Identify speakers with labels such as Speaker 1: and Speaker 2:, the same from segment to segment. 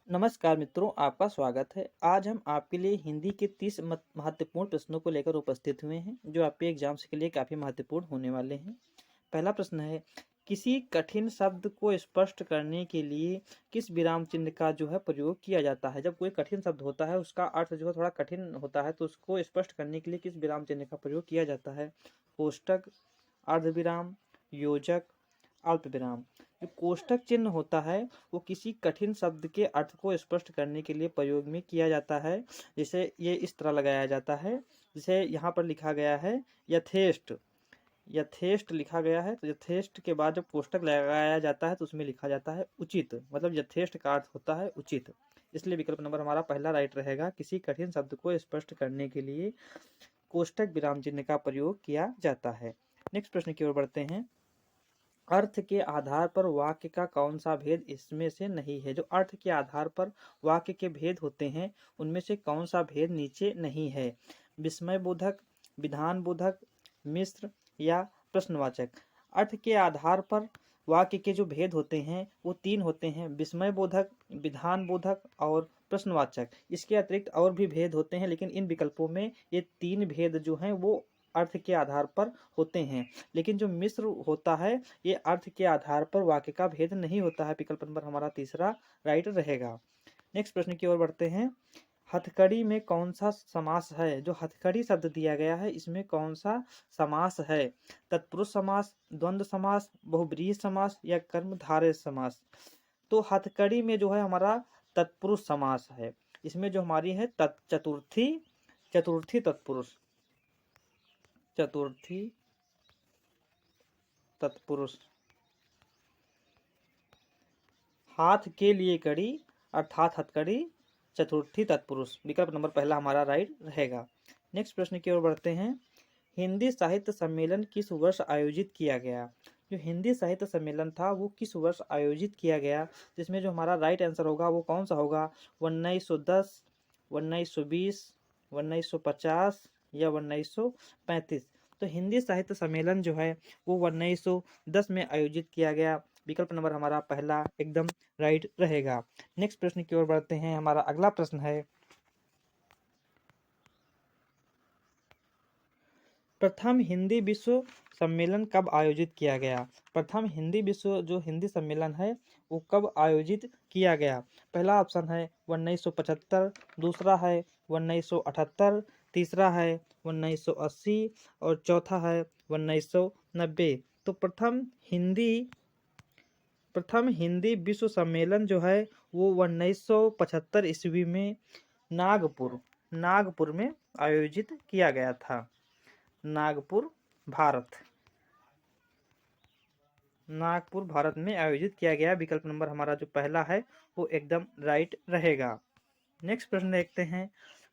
Speaker 1: नमस्कार मित्रों, आपका स्वागत है। आज हम आपके लिए हिंदी के 30 महत्वपूर्ण प्रश्नों को लेकर उपस्थित हुए हैं, जो आपके एग्जाम्स के लिए काफ़ी महत्वपूर्ण होने वाले हैं। पहला प्रश्न है, किसी कठिन शब्द को स्पष्ट करने के लिए किस विराम चिन्ह का जो है प्रयोग किया जाता है? जब कोई कठिन शब्द होता है, उसका अर्थ जो है थोड़ा कठिन होता है, तो उसको स्पष्ट करने के लिए किस विराम चिन्ह का प्रयोग किया जाता है? कोष्टक, अर्धविराम, योजक, अल्पविराम। जो कोष्टक चिन्ह होता है वो किसी कठिन शब्द के अर्थ को स्पष्ट करने के लिए प्रयोग में किया जाता है। जैसे ये इस तरह लगाया जाता है, जैसे यहाँ पर लिखा गया है यथेष्ट। यथेष्ट लिखा गया है, तो यथेष्ट के बाद जब कोष्टक लगाया जाता है तो उसमें लिखा जाता है उचित। मतलब यथेष्ट का अर्थ होता है उचित। इसलिए विकल्प नंबर हमारा पहला राइट रहेगा। किसी कठिन शब्द को स्पष्ट करने के लिए कोष्टक विराम चिन्ह का प्रयोग किया जाता है। नेक्स्ट प्रश्न की ओर बढ़ते हैं। अर्थ के आधार पर वाक्य का कौन सा भेद इसमें से नहीं है? जो अर्थ के आधार पर वाक्य के भेद होते हैं, उनमें से कौन सा भेद नीचे नहीं है? विस्मय बोधक, विधान बोधक, मिश्र या प्रश्नवाचक। अर्थ के आधार पर वाक्य के जो भेद होते हैं वो 3 होते हैं: विस्मय बोधक, विधान बोधक और प्रश्नवाचक। इसके अतिरिक्त और भी भेद होते हैं, लेकिन इन विकल्पों में ये 3 भेद जो हैं वो अर्थ के आधार पर होते हैं। लेकिन जो मिश्र होता है, ये अर्थ के आधार पर वाक्य का भेद नहीं होता है। विकल्प नंबर हमारा तीसरा राइट रहेगा। नेक्स्ट प्रश्न की ओर बढ़ते हैं। हथकड़ी में कौन सा समास है? जो हथकड़ी शब्द दिया गया है, इसमें कौन सा समास है? तत्पुरुष समास, द्वंद्व समास, बहुब्रीहि समास या कर्मधारय समास। तो हथकड़ी में जो है हमारा तत्पुरुष समास है। इसमें जो हमारी है चतुर्थी चतुर्थी तत्पुरुष, चतुर्थी तत्पुरुष। हाथ के लिए कड़ी अर्थात हथकड़ी, चतुर्थी तत्पुरुष। विकल्प नंबर पहला हमारा राइट रहेगा। नेक्स्ट प्रश्न की ओर बढ़ते हैं। हिंदी साहित्य सम्मेलन किस वर्ष आयोजित किया गया? जो हिंदी साहित्य सम्मेलन था वो किस वर्ष आयोजित किया गया? जिसमें जो हमारा राइट आंसर होगा वो कौन सा होगा? 1910, 1920, 1950 या 1935। तो हिंदी साहित्य सम्मेलन जो है वो 1910 में आयोजित किया गया। विकल्प नंबर हमारा पहला एकदम राइट रहेगा। नेक्स्ट प्रश्न की ओर बढ़ते हैं। हमारा अगला प्रश्न है, प्रथम हिंदी विश्व सम्मेलन कब आयोजित किया गया? प्रथम हिंदी विश्व जो हिंदी सम्मेलन है वो कब आयोजित किया गया? पहला ऑप्शन है 1975, दूसरा है 1978, तीसरा है 1980 और चौथा है 1990। तो प्रथम हिंदी विश्व सम्मेलन जो है वो 1975 ईस्वी में नागपुर में आयोजित किया गया था। नागपुर भारत नागपुर भारत में आयोजित किया गया। विकल्प नंबर हमारा जो पहला है वो एकदम राइट रहेगा। नेक्स्ट प्रश्न देखते हैं।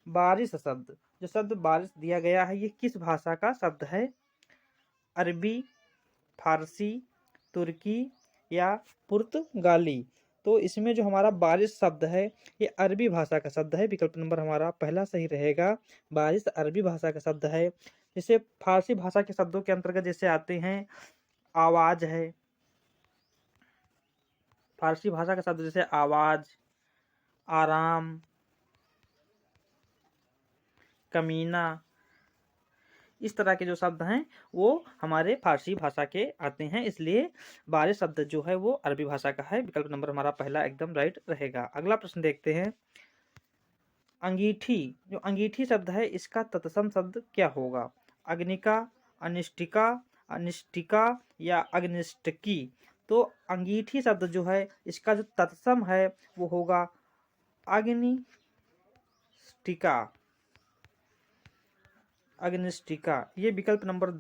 Speaker 1: बारिश शब्द, जो शब्द बारिश दिया गया है, ये किस भाषा का शब्द है? अरबी, फारसी, तुर्की या पुर्तगाली। तो इसमें जो हमारा बारिश शब्द है ये अरबी भाषा का शब्द है। विकल्प नंबर हमारा पहला सही रहेगा। बारिश अरबी भाषा का शब्द है। जैसे फारसी भाषा के शब्दों के अंतर्गत जैसे आते हैं आवाज है। फारसी भाषा का शब्द जैसे आवाज, आराम, कमीना, इस तरह के जो शब्द हैं वो हमारे फारसी भाषा के आते हैं। इसलिए बारिश शब्द जो है वो अरबी भाषा का है। विकल्प नंबर हमारा पहला एकदम राइट रहेगा। अगला प्रश्न देखते हैं। अंगीठी, जो अंगीठी शब्द है इसका तत्सम शब्द क्या होगा? अग्निका, अनिष्टिका, अनिष्टिका या अग्निष्टकी। तो अंगीठी शब्द जो है इसका जो तत्सम है वो होगा अग्निष्टिका, अग्निष्टिका। ये विकल्प नंबर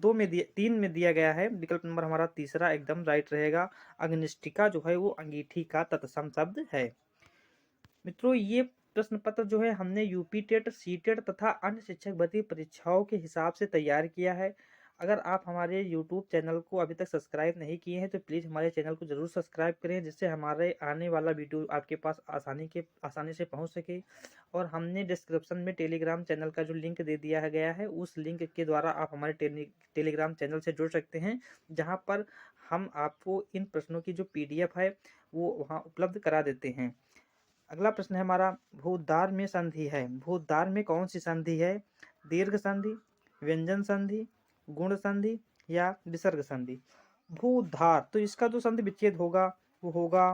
Speaker 1: 3 में दिया गया है। विकल्प नंबर हमारा तीसरा एकदम राइट रहेगा। अग्निष्टिका जो है वो अंगीठी का तत्सम शब्द है। मित्रों, ये प्रश्न पत्र जो है हमने यूपी टेट, सी टेट तथा अन्य शिक्षक भर्ती परीक्षाओं के हिसाब से तैयार किया है। अगर आप हमारे यूट्यूब चैनल को अभी तक सब्सक्राइब नहीं किए हैं तो प्लीज़ हमारे चैनल को ज़रूर सब्सक्राइब करें, जिससे हमारे आने वाला वीडियो आपके पास आसानी से पहुंच सके। और हमने डिस्क्रिप्शन में टेलीग्राम चैनल का जो लिंक दे दिया गया है, उस लिंक के द्वारा आप हमारे टेलीग्राम चैनल से जुड़ सकते हैं, जहाँ पर हम आपको इन प्रश्नों की जो PDF है वो वहाँ उपलब्ध करा देते हैं। अगला प्रश्न है हमारा, भूतधार में संधि है, भूतधार में कौन सी संधि है? दीर्घ संधि, व्यंजन संधि, गुण संधि या विसर्ग संधि? भूधार, तो इसका जो संधि विच्छेद होगा वो होगा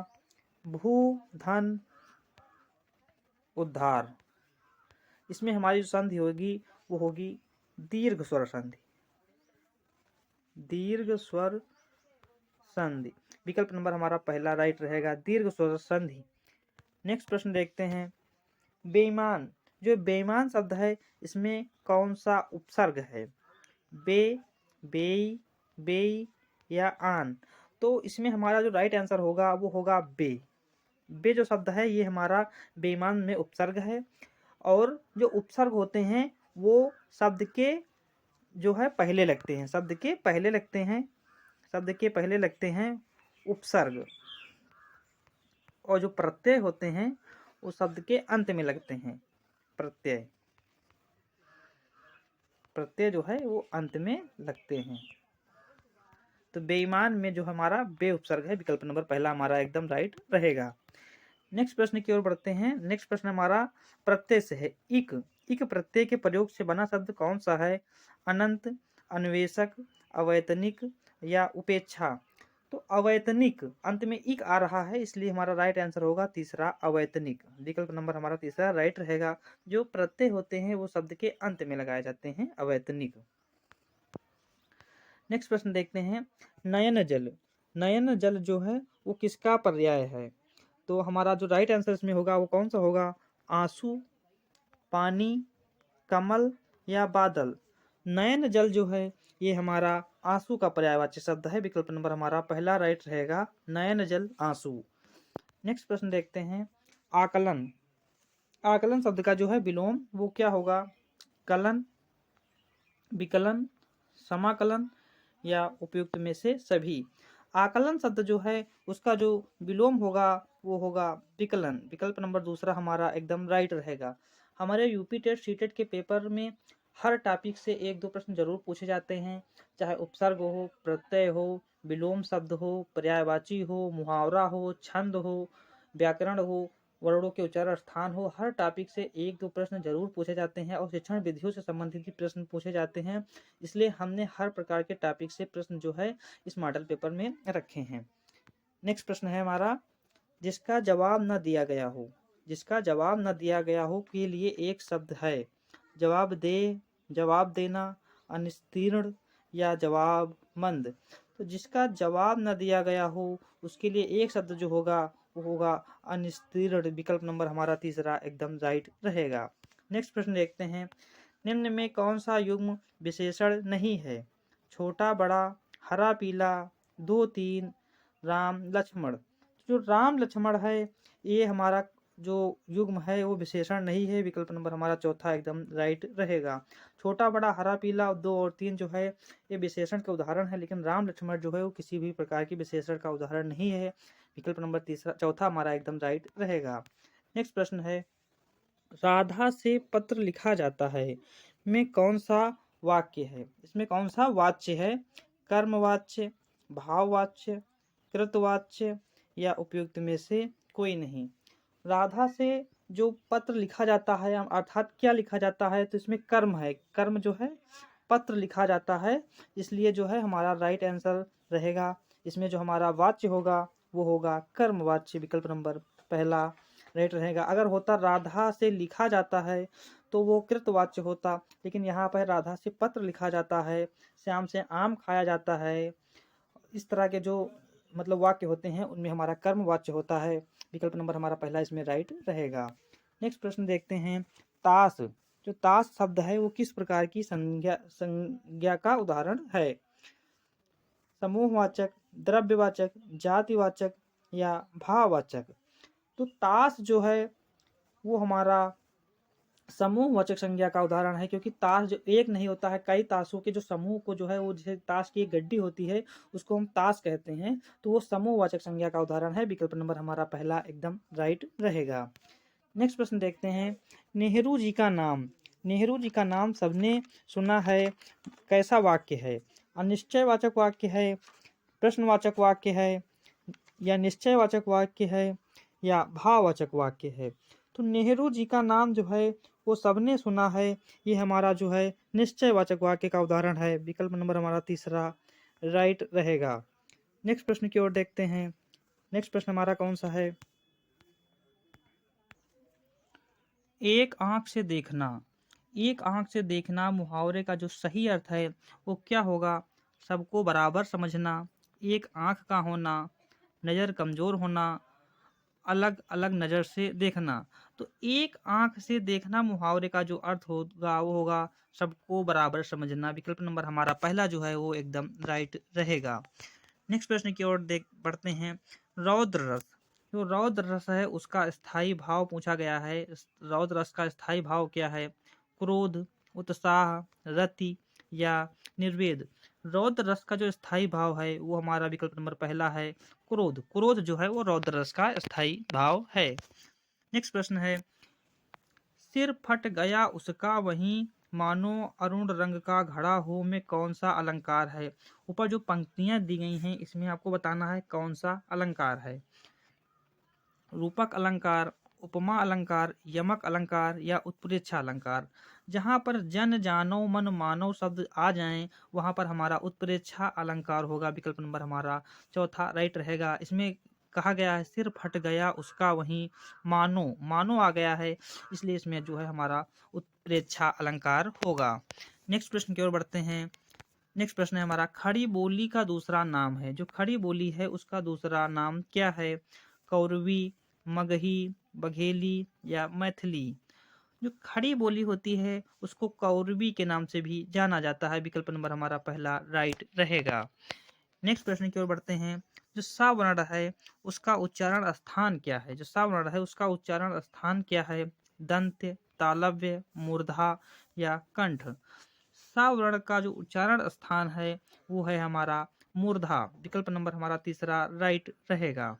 Speaker 1: भू धन उद्धार। इसमें हमारी जो संधि होगी वो होगी दीर्घ स्वर संधि, दीर्घ स्वर संधि। विकल्प नंबर हमारा पहला राइट रहेगा, दीर्घ स्वर संधि। नेक्स्ट प्रश्न देखते हैं, बेईमान, जो बेईमान शब्द है इसमें कौन सा उपसर्ग है? बे, बेई, बेई या आन? तो इसमें हमारा जो राइट आंसर होगा वो होगा बे। बे जो शब्द है ये हमारा बेईमान में उपसर्ग है, और जो उपसर्ग होते हैं वो शब्द के जो है पहले लगते हैं, शब्द के पहले लगते हैं, शब्द के पहले लगते हैं उपसर्ग, और जो प्रत्यय होते हैं वो शब्द के अंत में लगते हैं। प्रत्यय, प्रत्यय जो है वो अंत में लगते हैं। तो बेईमान में जो हमारा बे उपसर्ग है, विकल्प नंबर पहला हमारा एकदम राइट रहेगा। नेक्स्ट प्रश्न की ओर बढ़ते हैं। नेक्स्ट प्रश्न हमारा प्रत्यय से है। इक, इक प्रत्यय के प्रयोग से बना शब्द कौन सा है? अनंत, अन्वेषक, अवैतनिक या उपेक्षा? तो अवैतनिक, अंत में इक आ रहा है इसलिए हमारा राइट आंसर होगा तीसरा, अवैतनिक। विकल्प नंबर हमारा तीसरा राइट रहेगा। जो प्रत्यय होते हैं वो शब्द के अंत में लगाए जाते हैं, अवैतनिक। नेक्स्ट प्रश्न देखते हैं, नयन जल, नयन जल जो है वो किसका पर्याय है? तो हमारा जो राइट आंसर इसमें होगा वो कौन सा होगा? आंसू, पानी, कमल या बादल? नयन जल जो है ये हमारा आंसू का पर्यायवाची शब्द है। विकल्प नंबर हमारा पहला राइट रहेगा, नयन जल, आंसू। नेक्स्ट प्रश्न देखते हैं, आकलन, आकलन शब्द का जो है विलोम वो क्या होगा? कलन, विकलन, समाकलन या उपयुक्त में से सभी? आकलन शब्द जो है उसका जो विलोम होगा वो होगा विकलन। विकल्प नंबर दूसरा हमारा एकदम राइट रहेगा। हमारे यूपी टेट सीटेट के पेपर में हर टॉपिक से एक दो प्रश्न जरूर पूछे जाते हैं, चाहे उपसर्ग हो, प्रत्यय हो, विलोम शब्द हो, पर्यायवाची हो, मुहावरा हो, छंद हो, व्याकरण हो, वर्णों के उच्चारण स्थान हो, हर टॉपिक से एक दो प्रश्न जरूर पूछे जाते हैं, और शिक्षण विधियों से संबंधित भी प्रश्न पूछे जाते हैं। इसलिए हमने हर प्रकार के टॉपिक से प्रश्न जो है इस मॉडल पेपर में रखे हैं। नेक्स्ट प्रश्न है हमारा, जिसका जवाब न दिया गया हो, जिसका जवाब न दिया गया हो के लिए एक शब्द है। जवाब दे, जवाब देना, अनिस्तीर्ण या जवाब मंद? तो जिसका जवाब न दिया गया हो उसके लिए एक शब्द जो होगा वो होगा अनिस्तीर्ण। विकल्प नंबर हमारा तीसरा एकदम राइट रहेगा। नेक्स्ट प्रश्न देखते हैं, निम्न में कौन सा युग्म विशेषण नहीं है? छोटा, बड़ा, हरा, पीला, दो, तीन, राम, लक्ष्मण? जो राम लक्ष्मण है ये हमारा जो युग्म है वो विशेषण नहीं है। विकल्प नंबर हमारा चौथा एकदम राइट रहेगा। छोटा, बड़ा, हरा, पीला, दो और तीन जो है ये विशेषण के उदाहरण है, लेकिन राम लक्ष्मण जो है वो किसी भी प्रकार की विशेषण का उदाहरण नहीं है। विकल्प नंबर तीसरा, चौथा हमारा एकदम राइट रहेगा। नेक्स्ट प्रश्न है, राधा से पत्र लिखा जाता है में कौन सा वाक्य है? इसमें कौन सा वाच्य है? कर्मवाच्य, भाववाच्य, कृतवाच्य या उपयुक्त में से कोई नहीं? राधा से जो पत्र लिखा जाता है अर्थात क्या लिखा जाता है? तो इसमें कर्म है, कर्म जो है पत्र लिखा जाता है, इसलिए जो है हमारा राइट आंसर रहेगा। इसमें जो हमारा वाच्य होगा वो होगा कर्मवाच्य। विकल्प नंबर पहला राइट रहेगा। अगर होता राधा से लिखा जाता है तो वो कृतवाच्य होता, लेकिन यहाँ पर राधा से पत्र लिखा जाता है, श्याम से आम खाया जाता है, इस तरह के जो मतलब वाक्य होते हैं उनमें हमारा कर्म वाच्य होता है। विकल्प नंबर हमारा पहला इसमें राइट रहेगा। नेक्स्ट प्रश्न देखते हैं, ताश, जो ताश शब्द है वो किस प्रकार की संज्ञा का उदाहरण है? समूहवाचक, द्रव्यवाचक, जातिवाचक या भाववाचक? तो ताश जो है वो हमारा समूहवाचक संज्ञा का उदाहरण है, क्योंकि ताश जो एक नहीं होता है, कई ताशों के जो समूह को जो है वो जैसे ताश की एक गड्डी होती है उसको हम ताश कहते हैं, तो वो समूहवाचक संज्ञा का उदाहरण है। विकल्प नंबर हमारा पहला एकदम राइट रहेगा। नेक्स्ट प्रश्न देखते हैं, नेहरू जी का नाम, नेहरू जी का नाम सबने सुना है कैसा वाक्य है? अनिश्चयवाचक वाक्य है, प्रश्नवाचक वाक्य है या निश्चयवाचक वाक्य है या भाववाचक वाक्य है। तो नेहरू जी का नाम जो है वो सबने सुना है, ये हमारा जो है निश्चयवाचक वाक्य का उदाहरण है। विकल्प नंबर हमारा तीसरा राइट रहेगा। नेक्स्ट प्रश्न की ओर देखते हैं। नेक्स्ट प्रश्न हमारा कौन सा है? एक आंख से देखना। एक आंख से देखना मुहावरे का जो सही अर्थ है वो क्या होगा? सबको बराबर समझना, एक आंख का होना, नज़र कमज़ोर होना, अलग अलग नज़र से देखना। तो एक आंख से देखना मुहावरे का जो अर्थ होगा वो होगा सबको बराबर समझना। विकल्प नंबर हमारा पहला जो है वो एकदम राइट रहेगा। नेक्स्ट प्रश्न की ओर देख बढ़ते हैं। रौद्र रस। जो रौद्र रस है उसका स्थायी भाव पूछा गया है। रौद्र रस का स्थायी भाव क्या है? क्रोध, उत्साह, रति या निर्वेद। रौद्र रस का जो स्थायी भाव है वो हमारा विकल्प नंबर पहला है क्रोध। क्रोध जो है वो रौद्र रस का स्थायी भाव है। नेक्स्ट प्रश्न है। सिर फट गया उसका वहीं, मानो अरुण रंग का घड़ा हो में कौन सा अलंकार है? ऊपर जो पंक्तियां दी गई हैं इसमें आपको बताना है कौन सा अलंकार है। रूपक अलंकार, उपमा अलंकार, यमक अलंकार या उत्प्रेक्षा अलंकार। जहां पर जन जानो मन मानो शब्द आ जाएं वहां पर हमारा उत्प्रेक्षा अलंकार होगा। विकल्प नंबर हमारा चौथा राइट रहेगा। इसमें कहा गया है सिर फट गया उसका वहीं, मानो मानो आ गया है, इसलिए इसमें जो है हमारा उत्प्रेक्षा अलंकार होगा। नेक्स्ट प्रश्न की ओर बढ़ते हैं। नेक्स्ट प्रश्न है हमारा खड़ी बोली का दूसरा नाम है। जो खड़ी बोली है उसका दूसरा नाम क्या है? कौरवी, मगही, बघेली या मैथिली। जो खड़ी बोली होती है उसको कौरवी के नाम से भी जाना जाता है। विकल्प नंबर हमारा पहला राइट रहेगा। नेक्स्ट प्रश्न की ओर बढ़ते हैं। जो सा वर्ण है उसका उच्चारण स्थान क्या है? जो सा वर्ण है उसका उच्चारण स्थान क्या है? दंत, तालव्य, मूर्धा या कंठ। सा वर्ण का जो उच्चारण स्थान है वो है हमारा मूर्धा। विकल्प नंबर हमारा तीसरा राइट रहेगा।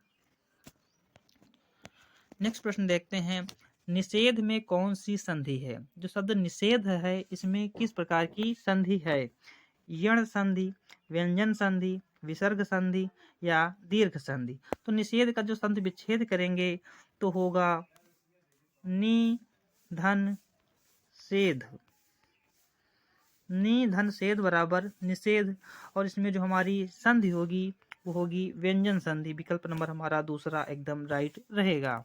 Speaker 1: नेक्स्ट प्रश्न देखते हैं। निषेध में कौन सी संधि है? जो शब्द निषेध है इसमें किस प्रकार की संधि है? यण संधि, व्यंजन संधि, विसर्ग संधि या दीर्घ संधि। तो निषेध का जो संधि विच्छेद करेंगे तो होगा नि धन सेध। नि धन सेध बराबर निषेध, और इसमें जो हमारी संधि होगी वो होगी व्यंजन संधि। विकल्प नंबर हमारा दूसरा एकदम राइट रहेगा।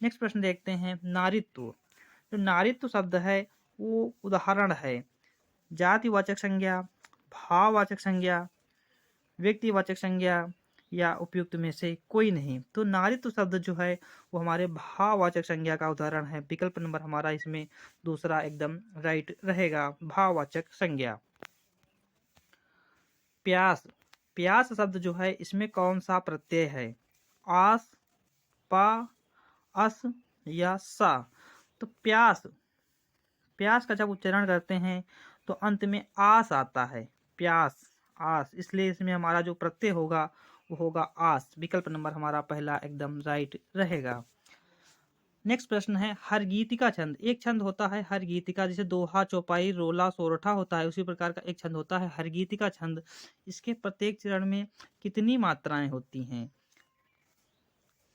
Speaker 1: नेक्स्ट प्रश्न देखते हैं। नारित्व। जो नारित्व शब्द है वो उदाहरण है जातिवाचक संज्ञा, भाववाचक संज्ञा, व्यक्तिवाचक संज्ञा या उपयुक्त में से कोई नहीं। तो नारित्व शब्द जो है वो हमारे भाववाचक संज्ञा का उदाहरण है। विकल्प नंबर हमारा इसमें दूसरा एकदम राइट रहेगा, भाववाचक संज्ञा। प्यास। प्यास शब्द जो है इसमें कौन सा प्रत्यय है? आस, पा, अस या सा। तो प्यास, प्यास का जब उच्चारण करते हैं तो अंत में आस आता है। प्यास, आस, इसलिए इसमें हमारा जो प्रत्यय होगा वो होगा आस। विकल्प नंबर हमारा पहला एकदम राइट रहेगा। नेक्स्ट प्रश्न है। हरगीतिका छंद। एक छंद होता है हरगीतिका, जैसे दोहा, चौपाई, रोला, सोरठा होता है, उसी प्रकार का एक छंद होता है हरगीतिका छंद। इसके प्रत्येक चरण में कितनी मात्राएं होती हैं?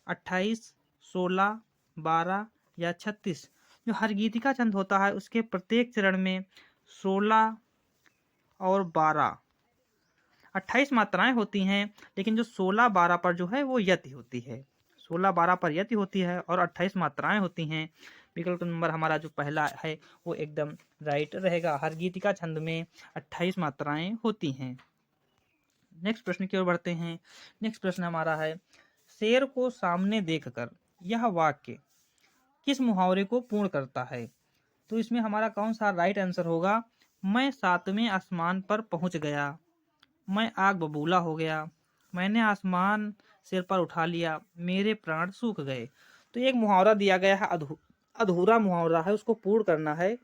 Speaker 1: 28, 16, 12 या 36। जो हरगीतिका छंद होता है उसके प्रत्येक चरण में 16 और 12, 28 मात्राएं होती हैं, लेकिन जो 16, 12 पर जो है वो यति होती है। 16, 12 पर यति होती है और 28 मात्राएं होती हैं। विकल्प नंबर हमारा जो पहला है वो एकदम राइट रहेगा। हरगीतिका छंद में 28 मात्राएं होती हैं। नेक्स्ट प्रश्न की ओर बढ़ते हैं। नेक्स्ट प्रश्न हमारा है। शेर को सामने देखकर यह वाक्य किस मुहावरे को पूर्ण करता है? तो इसमें हमारा कौन सा राइट आंसर होगा? मैं 7वें आसमान पर पहुंच गया, मैं आग बबूला हो गया, मैंने आसमान सिर पर उठा लिया, मेरे प्राण सूख गए। तो एक मुहावरा दिया गया है, अधूरा मुहावरा है, उसको पूर्ण करना है।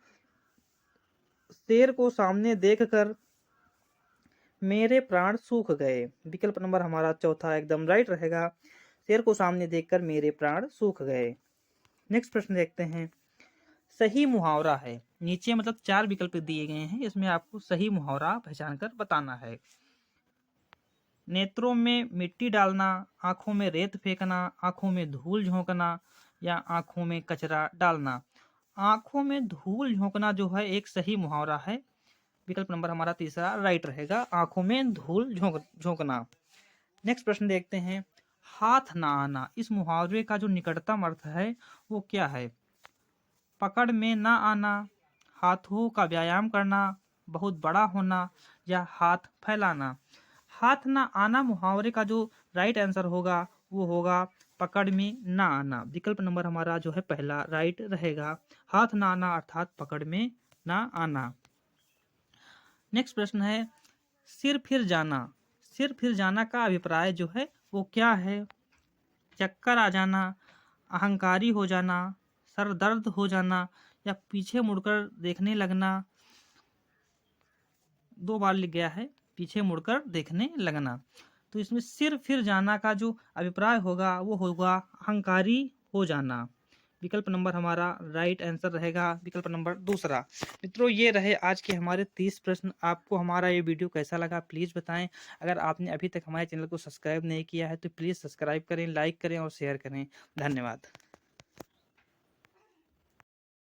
Speaker 1: शेर को सामने देखकर मेरे प्राण सूख गए। विकल्प नंबर हमारा चौथा एकदम राइट रहेगा। शेर को सामने देखकर मेरे प्राण सूख गए। नेक्स्ट प्रश्न देखते हैं। सही मुहावरा है। नीचे मतलब 4 विकल्प दिए गए हैं, इसमें आपको सही मुहावरा पहचान कर बताना है। नेत्रों में मिट्टी डालना, आँखों में रेत फेंकना, आँखों में धूल झोंकना या आँखों में कचरा डालना। आँखों में धूल झोंकना जो है एक सही मुहावरा है। विकल्प नंबर हमारा तीसरा राइट रहेगा, आँखों में धूल झोंकना। नेक्स्ट प्रश्न देखते हैं, हाथ ना आना, इस मुहावरे का जो निकटतम अर्थ है वो क्या है? पकड़ में ना आना, हाथों का व्यायाम करना, बहुत बड़ा होना या हाथ फैलाना। हाथ ना आना मुहावरे का जो राइट आंसर होगा वो होगा पकड़ में ना आना। विकल्प नंबर हमारा जो है पहला राइट रहेगा, हाथ ना आना अर्थात पकड़ में ना आना। नेक्स्ट प्रश्न है, सिर फिर जाना, सिर फिर जाना का अभिप्राय जो है वो क्या है? चक्कर आ जाना, अहंकारी हो जाना, सर दर्द हो जाना या पीछे मुड़कर देखने लगना। 2 बार लिख गया है, पीछे मुड़कर देखने लगना। तो इसमें सिर फिर जाना का जो अभिप्राय होगा वो होगा अहंकारी हो जाना। विकल्प नंबर हमारा राइट आंसर रहेगा, विकल्प नंबर दूसरा। मित्रों, ये रहे आज के हमारे 30 प्रश्न। आपको हमारा ये वीडियो कैसा लगा प्लीज़ बताएं। अगर आपने अभी तक हमारे चैनल को सब्सक्राइब नहीं किया है तो प्लीज़ सब्सक्राइब करें, लाइक करें और शेयर करें। धन्यवाद।